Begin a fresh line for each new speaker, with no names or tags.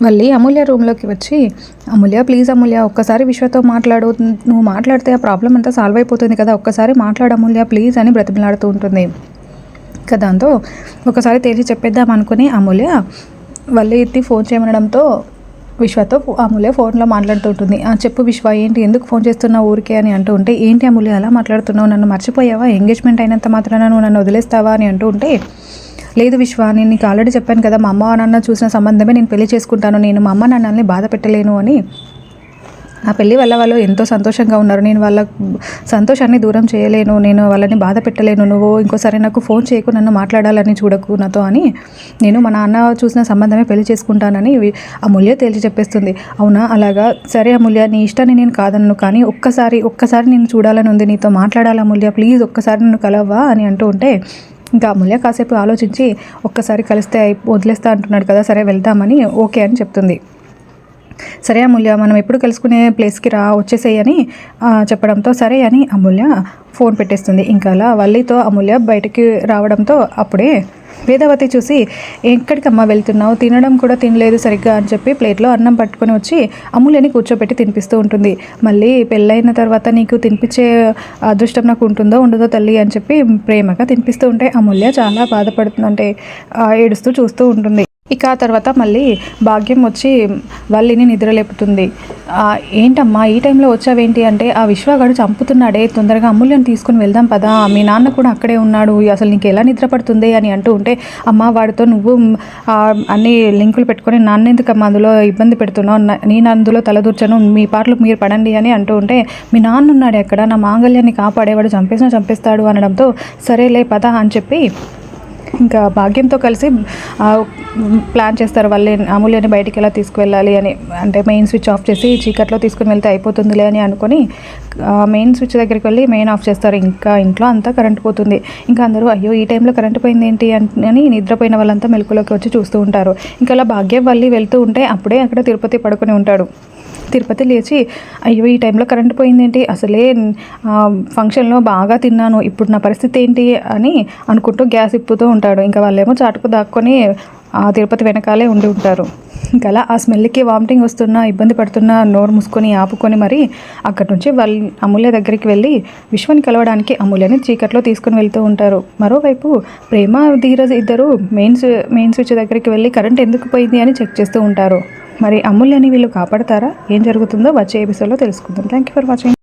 మళ్ళీ అమూల్య రూమ్లోకి వచ్చి, అమూల్య ప్లీజ్ అమూల్య ఒక్కసారి విశ్వతో మాట్లాడు, నువ్వు మాట్లాడితే ఆ ప్రాబ్లం అంతా సాల్వ్ అయిపోతుంది కదా, ఒక్కసారి మాట్లాడు అమూల్య ప్లీజ్ అని బ్రతిమలాడుతూ ఉంటుంది. ఇక దాంతో ఒకసారి తేల్చి చెప్పేద్దాం అనుకుని అమూల్య మళ్ళీ ఎత్తి ఫోన్ చేయమనడంతో విశ్వతో అమూల్య ఫోన్లో మాట్లాడుతూ ఉంటుంది. చెప్పు విశ్వ, ఏంటి, ఎందుకు ఫోన్ చేస్తున్నావు ఊరికే అని అంటూ ఉంటే, ఏంటి అమూల్య అలా మాట్లాడుతున్నావు, నన్ను మర్చిపోయావా, ఎంగేజ్మెంట్ అయినంత మాత్రాన నువ్వు నన్ను వదిలేస్తావా అని అంటూ ఉంటే, లేదు విశ్వ, నేను నీకు ఆల్రెడీ చెప్పాను కదా, మా అమ్మ నాన్న చూసిన సంబంధమే నేను పెళ్లి చేసుకుంటాను, నేను మా అమ్మ నాన్నల్ని బాధ పెట్టలేను అని. ఆ పెళ్ళి వల్ల వాళ్ళు ఎంతో సంతోషంగా ఉన్నారు, నేను వాళ్ళ సంతోషాన్ని దూరం చేయలేను, నేను వాళ్ళని బాధ పెట్టలేను, నువ్వు ఇంకోసారి నాకు ఫోన్ చేయకు, నన్ను మాట్లాడాలని చూడకు నాతో అని, నేను మా నాన్న చూసిన సంబంధమే పెళ్లి చేసుకుంటానని అమూల్య తేల్చి చెప్పేస్తుంది. అవునా, అలాగా, సరే అమూల్య నీ ఇష్టాన్ని నేను కాదన్ను, కానీ ఒక్కసారి నేను చూడాలని ఉంది, నీతో మాట్లాడాలి అమూల్య ప్లీజ్ ఒక్కసారి నన్ను కలవ్వా అని అంటూ ఉంటే, ఇంకా అమూల్య కాసేపు ఆలోచించి ఒక్కసారి కలిస్తే వదిలేస్తా అంటున్నాడు కదా, సరే వెళ్దామని ఓకే అని చెప్తుంది. సరే అమూల్య మనం ఎప్పుడు కలుసుకునే ప్లేస్కి వచ్చేసేయి అని చెప్పడంతో సరే అని అమూల్య ఫోన్ పెట్టేస్తుంది. ఇంకా అలా వల్లితో అమూల్య బయటికి రావడంతో అప్పుడే వేదవతి చూసి, ఎక్కడికమ్మా వెళ్తున్నావు, తినడం కూడా తినలేదు సరిగ్గా అని చెప్పి ప్లేట్లో అన్నం పట్టుకొని వచ్చి అమూల్యని కూర్చోబెట్టి తినిపిస్తూ ఉంటుంది. మళ్ళీ పెళ్ళైన తర్వాత నీకు తినిపించే అదృష్టం నాకు ఉంటుందో ఉండదో తల్లి అని చెప్పి ప్రేమగా తినిపిస్తూ ఉంటే అమూల్య చాలా బాధపడుతుంది, అంటే ఏడుస్తూ చూస్తూ ఉంటుంది. ఇక ఆ తర్వాత మళ్ళీ భాగ్యం వచ్చి వల్లిని నిద్రలేపుతుంది. ఏంటమ్మా ఈ టైంలో వచ్చావేంటి అంటే, ఆ విశ్వగాడు చంపుతున్నాడే, తొందరగా అమూల్యను తీసుకుని వెళ్దాం పదా, మీ నాన్న కూడా అక్కడే ఉన్నాడు, అసలు నీకు ఎలా నిద్ర పడుతుంది అని అంటూ ఉంటే, అమ్మ వాడితో నువ్వు అన్ని లింకులు పెట్టుకొని నాన్నెందుకమ్మా అందులో ఇబ్బంది పెడుతున్నావు, నేను అందులో తలదూర్చను, మీ పాటలు మీరు పడండి అని అంటూ ఉంటే, మీ నాన్న ఉన్నాడు ఎక్కడ, నా మాంగళ్యాన్ని కాపాడేవాడు చంపేస్తాడు అనడంతో సరేలే పదా అని చెప్పి ఇంకా భాగ్యంతో కలిసి ప్లాన్ చేస్తారు వాళ్ళు అమూల్యని బయటికి ఎలా తీసుకువెళ్ళాలి అని. అంటే మెయిన్ స్విచ్ ఆఫ్ చేసి చీకట్లో తీసుకుని వెళ్తే అయిపోతుందిలే అని అనుకొని మెయిన్ స్విచ్ దగ్గరికి వెళ్ళి మెయిన్ ఆఫ్ చేస్తారు. ఇంకా ఇంట్లో అంతా కరెంట్ పోతుంది. ఇంకా అందరూ అయ్యో ఈ టైంలో కరెంట్ పోయింది ఏంటి అని నిద్రపోయిన వాళ్ళంతా మెలకులోకి వచ్చి చూస్తూ ఉంటారు. ఇంకా అలా భాగ్యం వల్లి వెళ్తూ ఉంటే అప్పుడే అక్కడ తిరుపతి పడుకొని ఉంటాడు. తిరుపతి లేచి అయ్యో ఈ టైంలో కరెంట్ పోయిందేంటి, అసలే ఫంక్షన్లో బాగా తిన్నాను, ఇప్పుడు నా పరిస్థితి ఏంటి అని అనుకుంటూ గ్యాస్ ఇప్పుతూ ఉంటాడు. ఇంకా వాళ్ళేమో చాటుకు దాక్కొని తిరుపతి వెనకాలే ఉండి ఉంటారు. ఇంకా అలా ఆ స్మెల్కి వామిటింగ్ వస్తున్నా ఇబ్బంది పడుతున్నా నోరు మూసుకొని ఆపుకొని మరి అక్కడి నుంచి వాళ్ళ అమూల్య దగ్గరికి వెళ్ళి విశ్వని కలవడానికి అమూల్యని చీకట్లో తీసుకుని వెళ్తూ ఉంటారు. మరోవైపు ప్రేమ ధీరజ్ ఇద్దరు మెయిన్ స్విచ్ దగ్గరికి వెళ్ళి కరెంట్ ఎందుకు పోయింది అని చెక్ చేస్తూ ఉంటారు. మరి అమూల్యని వీళ్ళు కాపాడతారా, ఏం జరుగుతుందో వచ్చే ఎపిసోడ్లో తెలుసుకుందాం. Thank you for watching.